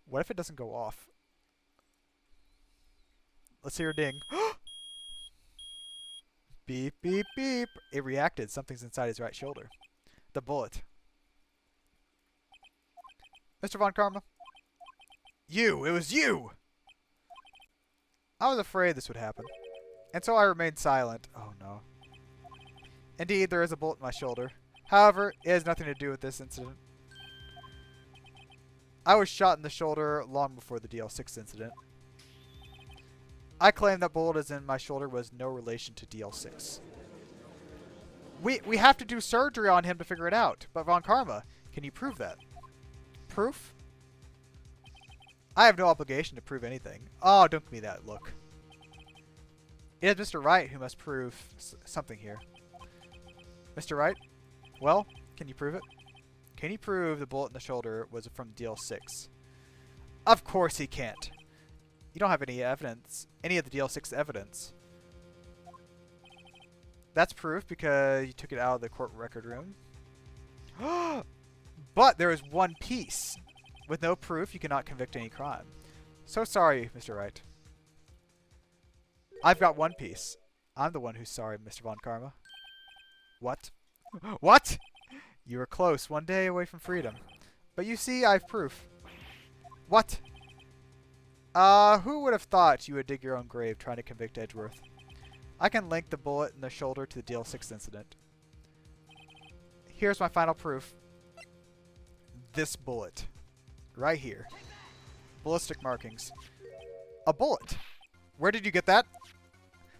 What if it doesn't go off? Let's hear a ding. Beep, beep, beep. It reacted. Something's inside his right shoulder. The bullet. Mr. Von Karma? You! It was you! I was afraid this would happen. And so I remained silent. Oh no. Indeed, there is a bullet in my shoulder. However, it has nothing to do with this incident. I was shot in the shoulder long before the DL6 incident. I claim that bullet is in my shoulder was no relation to DL6. We have to do surgery on him to figure it out. But Von Karma, can you prove that? Proof? I have no obligation to prove anything. Oh, don't give me that look. It is Mr. Wright who must prove something here. Mr. Wright? Well, can you prove it? Can you prove the bullet in the shoulder was from DL6? Of course he can't. You don't have any evidence, any of the DL6 evidence. That's proof because you took it out of the court record room. But there is one piece. With no proof, you cannot convict any crime. So sorry, Mr. Wright. I've got one piece. I'm the one who's sorry, Mr. Von Karma. What? What? You were close, one day away from freedom. But you see, I have proof. What? Who would have thought you would dig your own grave trying to convict Edgeworth? I can link the bullet in the shoulder to the DL6 incident. Here's my final proof. This bullet. Right here. Ballistic markings. A bullet. Where did you get that?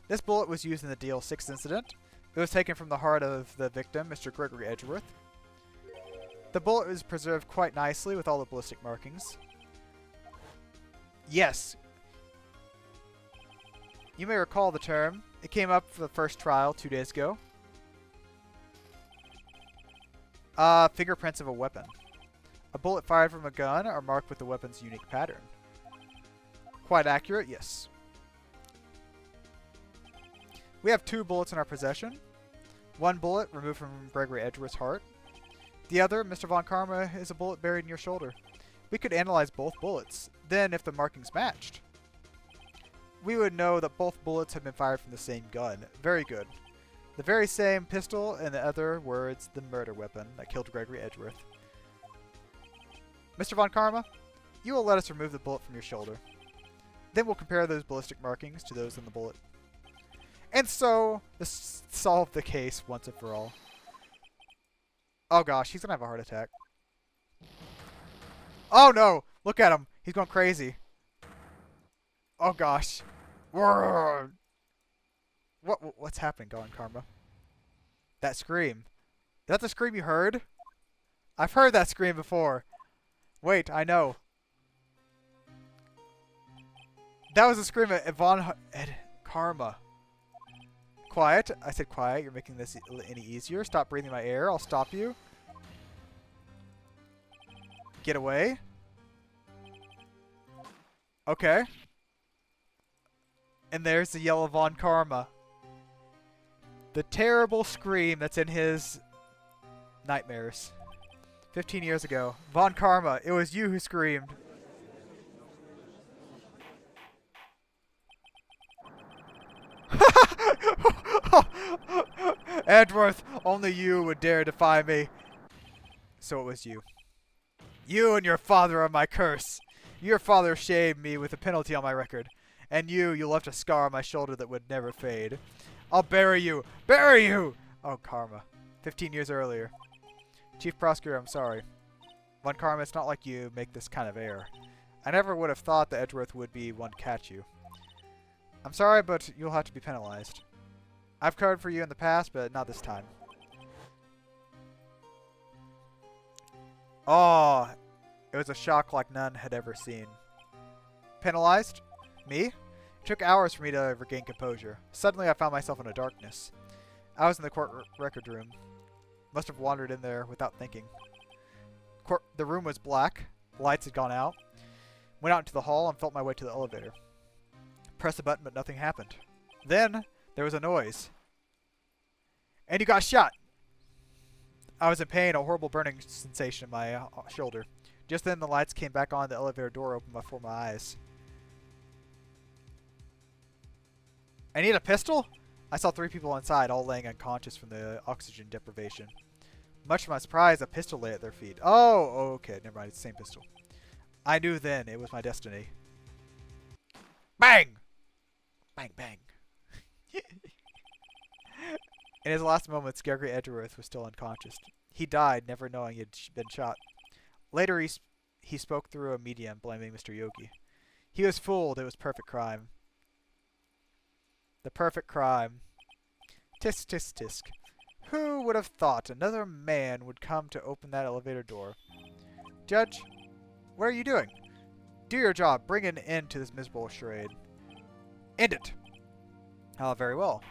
This bullet was used in the DL6 incident. It was taken from the heart of the victim, Mr. Gregory Edgeworth. The bullet was preserved quite nicely with all the ballistic markings. Yes. You may recall the term. It came up for the first trial 2 days ago. Fingerprints of a weapon. A bullet fired from a gun are marked with the weapon's unique pattern. Quite accurate, yes. We have 2 bullets in our possession. One bullet removed from Gregory Edgeworth's heart. The other, Mr. Von Karma, is a bullet buried in your shoulder. We could analyze both bullets. Then, if the markings matched, we would know that both bullets had been fired from the same gun. Very good. The very same pistol, in other words, the murder weapon that killed Gregory Edgeworth. Mr. Von Karma, you will let us remove the bullet from your shoulder. Then we'll compare those ballistic markings to those in the bullet. And so, this solved the case once and for all. Oh gosh, he's gonna have a heart attack. Oh no! Look at him! He's going crazy. Oh gosh. What's happening, Von Karma? That scream. Is that the scream you heard? I've heard that scream before. Wait, I know. That was a scream at Von Karma. Quiet. I said quiet. You're making this any easier. Stop breathing my air. I'll stop you. Get away. Okay. And there's the yellow Von Karma. The terrible scream that's in his nightmares. 15 years ago. Von Karma, it was you who screamed. Edgeworth, only you would dare defy me. So it was you. You and your father are my curse. Your father shamed me with a penalty on my record. And you left a scar on my shoulder that would never fade. I'll bury you. Bury you! Oh, Karma. 15 years earlier. Chief Prosecutor, I'm sorry. Von Karma, it's not like you make this kind of error. I never would have thought that Edgeworth would be one to catch you. I'm sorry, but you'll have to be penalized. I've covered for you in the past, but not this time. Oh, it was a shock like none had ever seen. Penalized? Me? It took hours for me to regain composure. Suddenly I found myself in a darkness. I was in the court record room. Must have wandered in there without thinking. The room was black. The lights had gone out. Went out into the hall and felt my way to the elevator. Pressed the button, but nothing happened. Then, there was a noise. And you got shot! I was in pain, a horrible burning sensation in my shoulder. Just then, the lights came back on, the elevator door opened before my eyes. I need a pistol? I saw 3 people inside, all laying unconscious from the oxygen deprivation. Much to my surprise, a pistol lay at their feet. Oh, okay, never mind, it's the same pistol. I knew then it was my destiny. Bang! Bang, bang. In his last moments, Gregory Edgeworth was still unconscious. He died, never knowing he had been shot. Later, he spoke through a medium, blaming Mr. Yogi. He was fooled. It was perfect crime. The perfect crime. Tisk, tisk, tisk. Who would have thought another man would come to open that elevator door? Judge, what are you doing? Do your job. Bring an end to this miserable charade. End it. Ah, very well.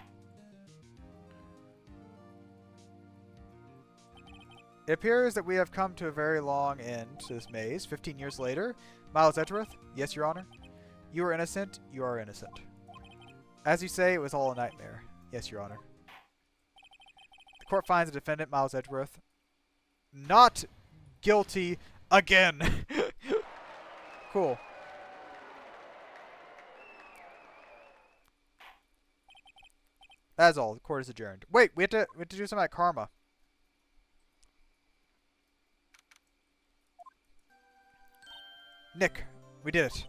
It appears that we have come to a very long end to this maze. 15 years later, Miles Edgeworth? Yes, Your Honor. You are innocent. You are innocent. As you say, it was all a nightmare. Yes, Your Honor. The court finds the defendant, Miles Edgeworth, not guilty again. Cool. That's all. The court is adjourned. Wait, we have to do something about karma. Nick, we did it.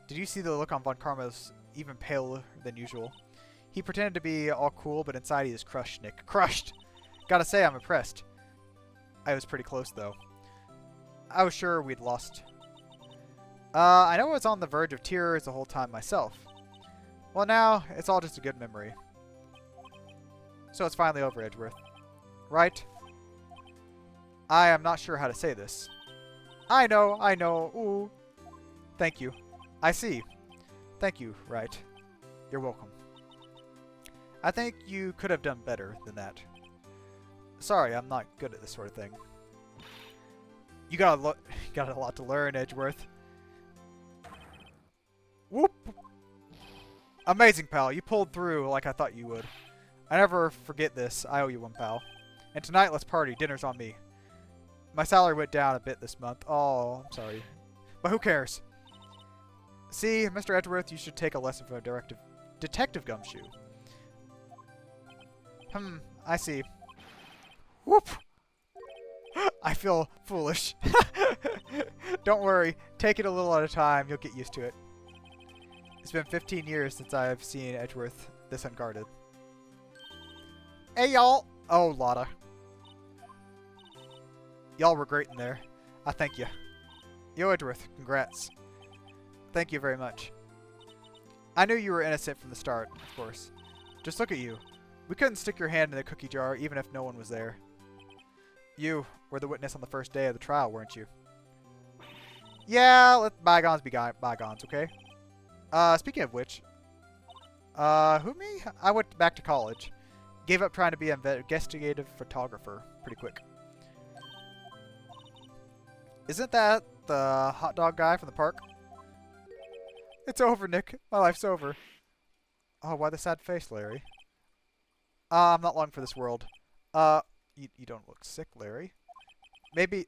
Did you see the look on Von Karma's even paler than usual? He pretended to be all cool, but inside he is crushed, Nick. Crushed! Gotta say, I'm impressed. I was pretty close, though. I was sure we'd lost. I know I was on the verge of tears the whole time myself. Well, now, it's all just a good memory. So it's finally over, Edgeworth. Right? I am not sure how to say this. I know. Ooh. Thank you. I see. Thank you, Wright. You're welcome. I think you could have done better than that. Sorry, I'm not good at this sort of thing. You got a lot to learn, Edgeworth. Whoop! Amazing, pal. You pulled through like I thought you would. I never forget this. I owe you one, pal. And tonight, let's party. Dinner's on me. My salary went down a bit this month. Oh, I'm sorry. But who cares? See, Mr. Edgeworth, you should take a lesson from a Detective Gumshoe. I see. Whoop! I feel foolish. Don't worry. Take it a little at a time. You'll get used to it. It's been 15 years since I have seen Edgeworth this unguarded. Hey, y'all! Oh, Lotta. Y'all were great in there. I thank you. Yo, Edgeworth, congrats. Thank you very much. I knew you were innocent from the start, of course. Just look at you. We couldn't stick your hand in the cookie jar even if no one was there. You were the witness on the first day of the trial, weren't you? Yeah, let bygones be bygones, okay? Speaking of which, who me? I went back to college. Gave up trying to be an investigative photographer pretty quick. Isn't that the hot dog guy from the park? It's over, Nick. My life's over. Oh, why the sad face, Larry? I'm not long for this world. You don't look sick, Larry. Maybe...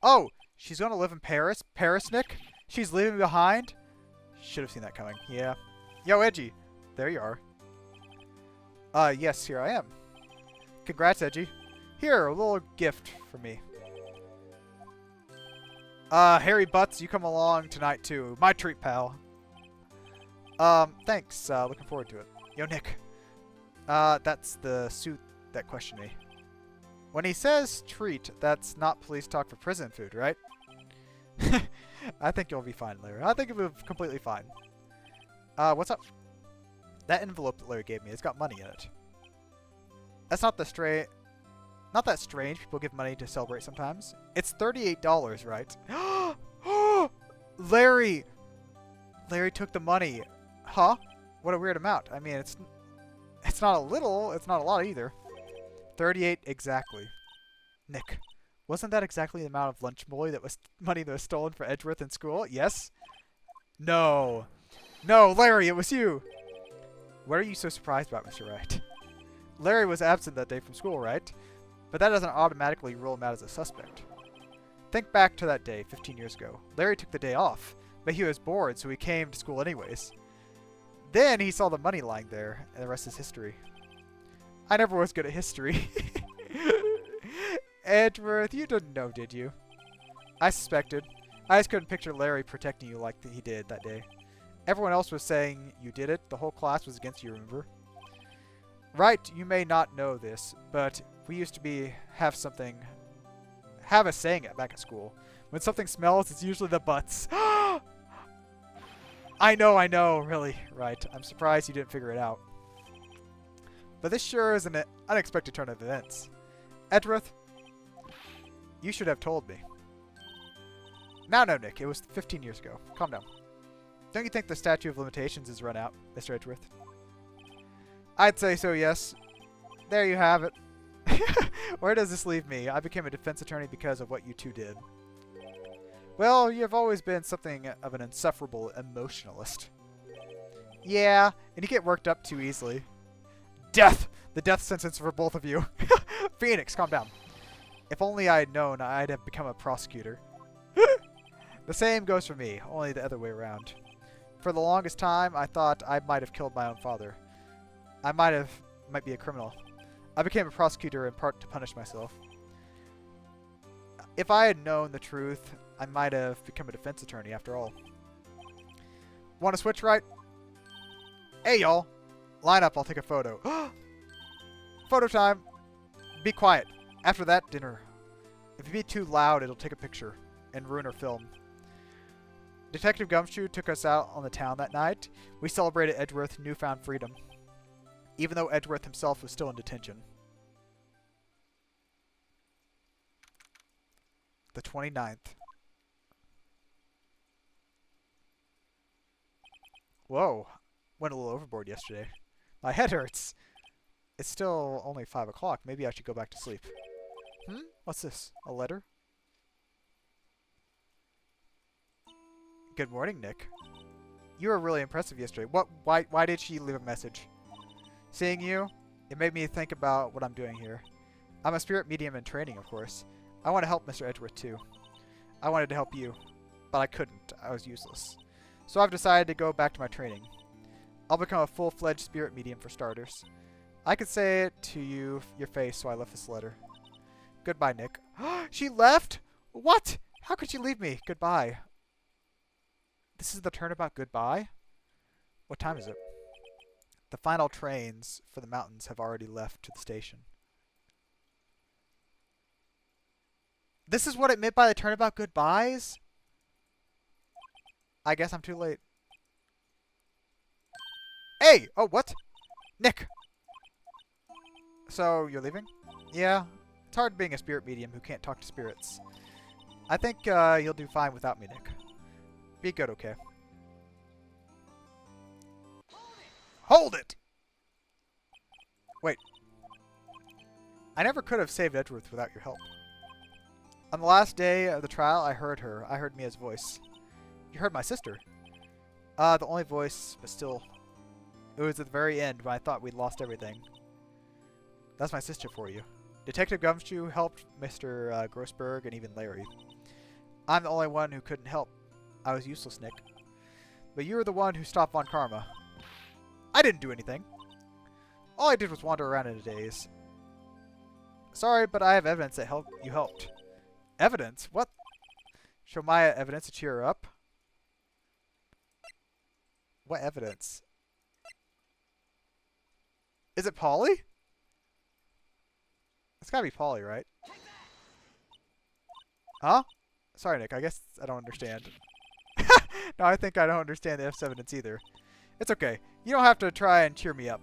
Oh! She's gonna live in Paris? Paris, Nick? She's leaving me behind? Should have seen that coming. Yeah. Yo, Edgy. There you are. Yes, here I am. Congrats, Edgy. Here, a little gift for me. Harry Butts, you come along tonight, too. My treat, pal. Thanks. Looking forward to it. Yo, Nick. That's the suit that questioned me. When he says treat, that's not police talk for prison food, right? I think you'll be fine, Larry. I think you'll be completely fine. What's up? That envelope that Larry gave me, it's got money in it. That's not not that strange. People give money to celebrate sometimes. It's $38, right? Larry! Larry took the money. Huh? What a weird amount. I mean, it's not a little, it's not a lot either. 38 exactly. Nick, wasn't that exactly the amount of lunch money that was stolen for Edgeworth in school? Yes? No. No, Larry, it was you! What are you so surprised about, Mr. Wright? Larry was absent that day from school, right? But that doesn't automatically rule him out as a suspect. Think back to that day, 15 years ago. Larry took the day off, but he was bored, so he came to school anyways. Then he saw the money lying there, and the rest is history. I never was good at history. Edgeworth, you didn't know, did you? I suspected. I just couldn't picture Larry protecting you like he did that day. Everyone else was saying you did it. The whole class was against you, remember? Right, you may not know this, but We used to have a saying back at school. When something smells, it's usually the butts. I know, really, right. I'm surprised you didn't figure it out. But this sure is an unexpected turn of events. Edgeworth, you should have told me. No, Nick, it was 15 years ago. Calm down. Don't you think the statute of limitations is run out, Mr. Edgeworth? I'd say so, yes. There you have it. Where does this leave me? I became a defense attorney because of what you two did. Well, you've always been something of an insufferable emotionalist. Yeah, and you get worked up too easily. Death! The death sentence for both of you. Phoenix, calm down. If only I had known, I'd have become a prosecutor. The same goes for me, only the other way around. For the longest time, I thought I might have killed my own father. I might be a criminal. I became a prosecutor in part to punish myself. If I had known the truth, I might have become a defense attorney after all. Want to switch, Wright? Hey, y'all. Line up, I'll take a photo. Photo time. Be quiet. After that, dinner. If you be too loud, it'll take a picture and ruin our film. Detective Gumshoe took us out on the town that night. We celebrated Edgeworth's newfound freedom, even though Edgeworth himself was still in detention. The 29th. Whoa. Went a little overboard yesterday. My head hurts. It's still only 5 o'clock. Maybe I should go back to sleep. What's this? A letter? Good morning, Nick. You were really impressive yesterday. Why did she leave a message? Seeing you, it made me think about what I'm doing here. I'm a spirit medium in training, of course. I want to help Mr. Edgeworth, too. I wanted to help you, but I couldn't. I was useless. So I've decided to go back to my training. I'll become a full-fledged spirit medium for starters. I could say it to your face, so I left this letter. Goodbye, Nick. She left? What? How could she leave me? Goodbye. This is the turnabout goodbye? What time is it? The final trains for the mountains have already left to the station. This is what it meant by the turnabout goodbyes? I guess I'm too late. Hey! Oh, what? Nick! So, you're leaving? Yeah. It's hard being a spirit medium who can't talk to spirits. I think you'll do fine without me, Nick. Be good, okay? Hold it! Wait. I never could have saved Edgeworth without your help. On the last day of the trial, I heard her. I heard Mia's voice. You heard my sister. The only voice, but still. It was at the very end when I thought we'd lost everything. That's my sister for you. Detective Gumshoe helped Mr. Grossberg and even Larry. I'm the only one who couldn't help. I was useless, Nick. But you were the one who stopped Von Karma. I didn't do anything. All I did was wander around in a daze. Sorry, but I have evidence that you helped. Evidence? What? Show Maya evidence to cheer her up? What evidence? Is it Polly? It's gotta be Polly, right? Huh? Sorry, Nick. I guess I don't understand. No, I think I don't understand the F's evidence either. It's okay. You don't have to try and cheer me up.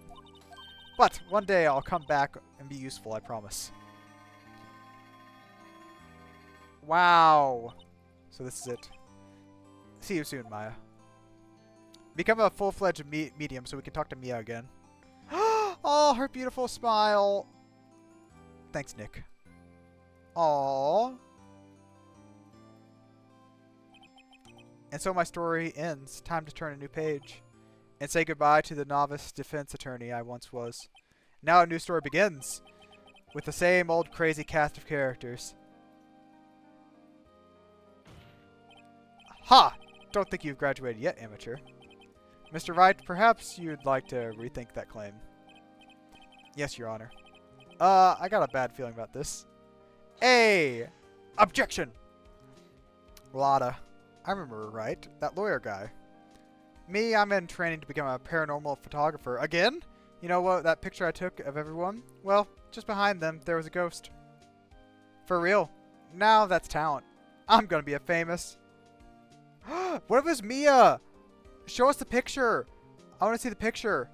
But one day I'll come back and be useful, I promise. Wow. So this is it. See you soon, Maya. Become a full-fledged medium so we can talk to Mia again. Oh, her beautiful smile. Thanks, Nick. Aww. And so my story ends. Time to turn a new page. And say goodbye to the novice defense attorney I once was. Now a new story begins. With the same old crazy cast of characters. Ha! Don't think you've graduated yet, amateur. Mr. Wright, perhaps you'd like to rethink that claim. Yes, Your Honor. I got a bad feeling about this. Hey! Objection! Lotta. I remember, right? That lawyer guy. Me, I'm in training to become a paranormal photographer. Again? You know what? That picture I took of everyone? Well, just behind them, there was a ghost. For real. Now that's talent. I'm gonna be a famous. What if it was Mia? Show us the picture. I want to see the picture.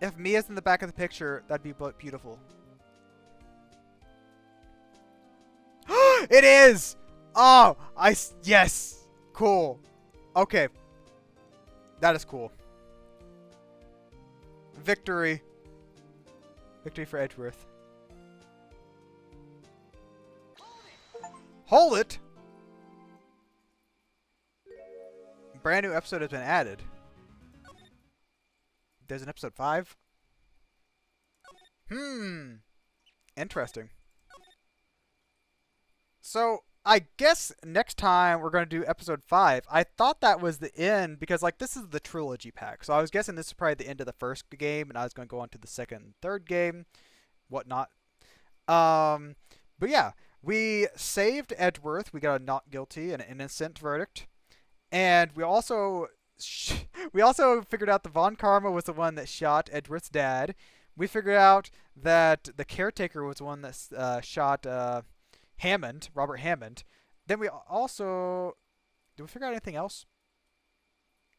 If Mia's in the back of the picture, that'd be beautiful. It is! Oh, yes! Cool. Okay. That is cool. Victory. Victory for Edgeworth. Hold it! Brand new episode has been added. There's an episode 5? Interesting. So, I guess next time we're going to do episode 5. I thought that was the end because, like, this is the trilogy pack. So I was guessing this is probably the end of the first game, and I was going to go on to the second and third game, whatnot. But yeah, we saved Edgeworth. We got a not guilty and an innocent verdict. And we also figured out that Von Karma was the one that shot Edgeworth's dad. We figured out that the caretaker was the one that shot Hammond, Robert Hammond. Then we also... Did we figure out anything else?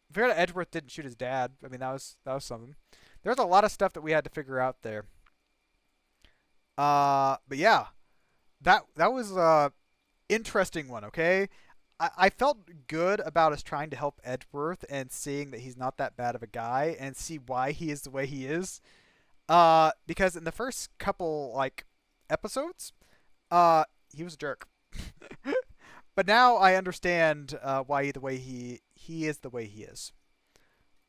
We figured out Edgeworth didn't shoot his dad. I mean, that was something. There's a lot of stuff that we had to figure out there. But yeah, that was a interesting one. Okay, I felt good about us trying to help Edgeworth and seeing that he's not that bad of a guy and see why he is the way he is. Because in the first couple like episodes, he was a jerk. But now I understand why the way he is the way he is.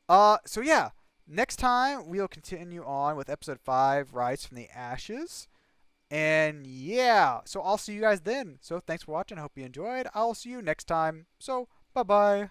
So yeah, next time we'll continue on with episode 5, Rise from the Ashes. And yeah, so I'll see you guys then. So thanks for watching. I hope you enjoyed. I'll see you next time. So bye-bye.